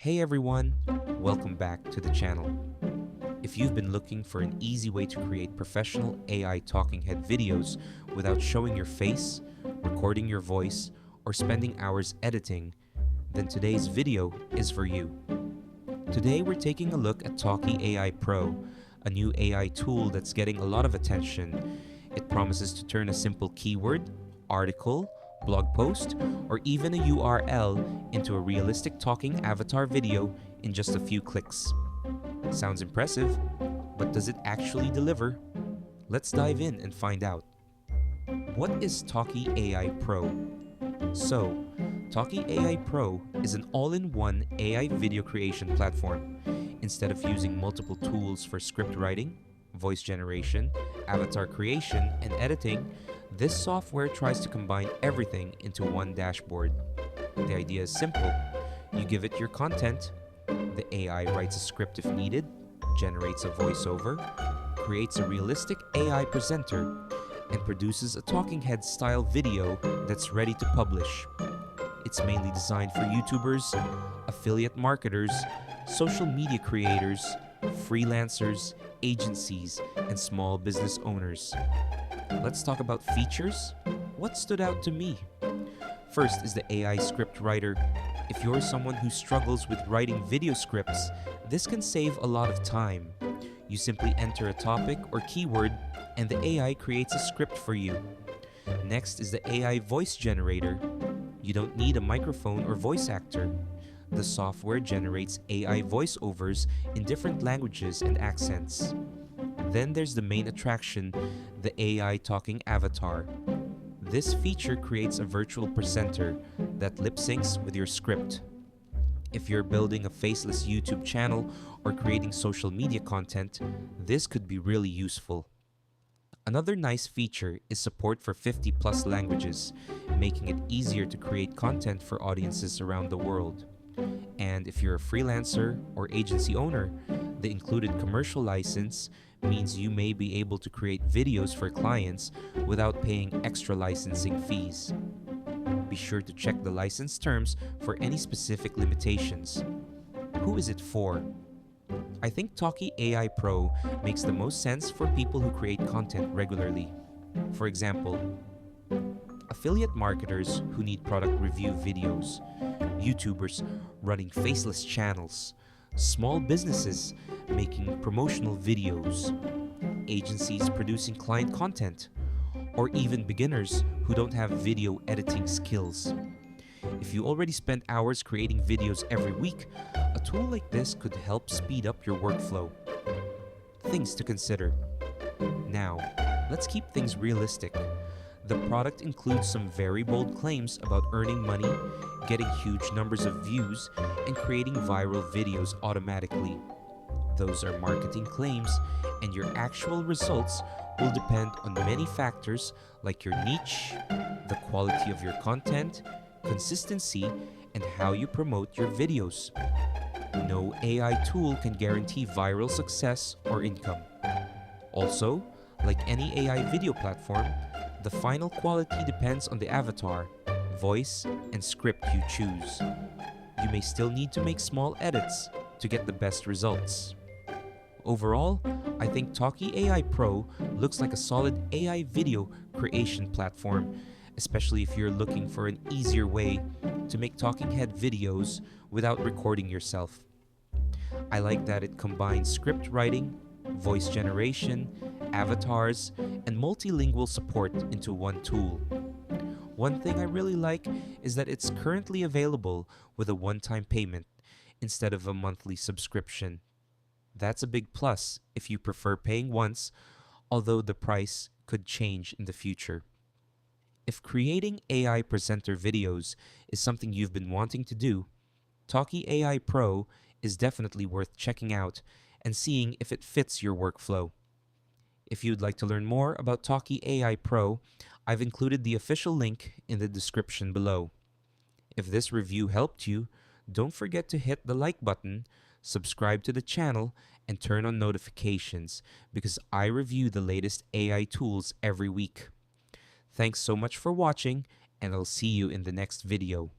Hey everyone, welcome back to the channel. If you've been looking for an easy way to create professional AI talking head videos without showing your face, recording your voice, or spending hours editing, then today's video is for you. Today we're taking a look at Talkie AI Pro, a new AI tool that's getting a lot of attention. It promises to turn a simple keyword, article, blog post, or even a URL into a realistic talking avatar video in just a few clicks. Sounds impressive, but does it actually deliver? Let's dive in and find out. What is Talkie AI Pro? So, Talkie AI Pro is an all-in-one AI video creation platform. Instead of using multiple tools for script writing, voice generation, avatar creation, and editing, this software tries to combine everything into one dashboard. The idea is simple. You give it your content, the AI writes a script if needed, generates a voiceover, creates a realistic AI presenter, and produces a talking head style video that's ready to publish. It's mainly designed for YouTubers, affiliate marketers, social media creators, freelancers, agencies, and small business owners. Let's talk about features. What stood out to me? First is the AI script writer. If you're someone who struggles with writing video scripts, this can save a lot of time. You simply enter a topic or keyword and the AI creates a script for you. Next is the AI voice generator. You don't need a microphone or voice actor. The software generates AI voiceovers in different languages and accents. Then there's the main attraction, the AI talking avatar. This feature creates a virtual presenter that lip syncs with your script. If you're building a faceless YouTube channel or creating social media content, this could be really useful. Another nice feature is support for 50 plus languages, making it easier to create content for audiences around the world. And if you're a freelancer or agency owner, the included commercial license means you may be able to create videos for clients without paying extra licensing fees. Be sure to check the license terms for any specific limitations. Who is it for? I think Talkie AI Pro makes the most sense for people who create content regularly. For example, affiliate marketers who need product review videos, YouTubers running faceless channels, small businesses making promotional videos, agencies producing client content, or even beginners who don't have video editing skills. If you already spend hours creating videos every week, a tool like this could help speed up your workflow. Things to consider. Now, let's keep things realistic. The product includes some very bold claims about earning money, getting huge numbers of views, and creating viral videos automatically. Those are marketing claims, and your actual results will depend on many factors like your niche, the quality of your content, consistency, and how you promote your videos. No AI tool can guarantee viral success or income. Also, like any AI video platform, the final quality depends on the avatar, voice, and script you choose. You may still need to make small edits to get the best results. Overall, I think Talkie AI Pro looks like a solid AI video creation platform, especially if you're looking for an easier way to make talking head videos without recording yourself. I like that it combines script writing, voice generation, avatars, and multilingual support into one tool. One thing I really like is that it's currently available with a one-time payment instead of a monthly subscription. That's a big plus if you prefer paying once, although the price could change in the future. If creating AI presenter videos is something you've been wanting to do, Talkie AI Pro is definitely worth checking out and seeing if it fits your workflow. If you'd like to learn more about Talkie AI Pro, I've included the official link in the description below. If this review helped you, don't forget to hit the like button, subscribe to the channel, and turn on notifications because I review the latest AI tools every week. Thanks so much for watching, and I'll see you in the next video.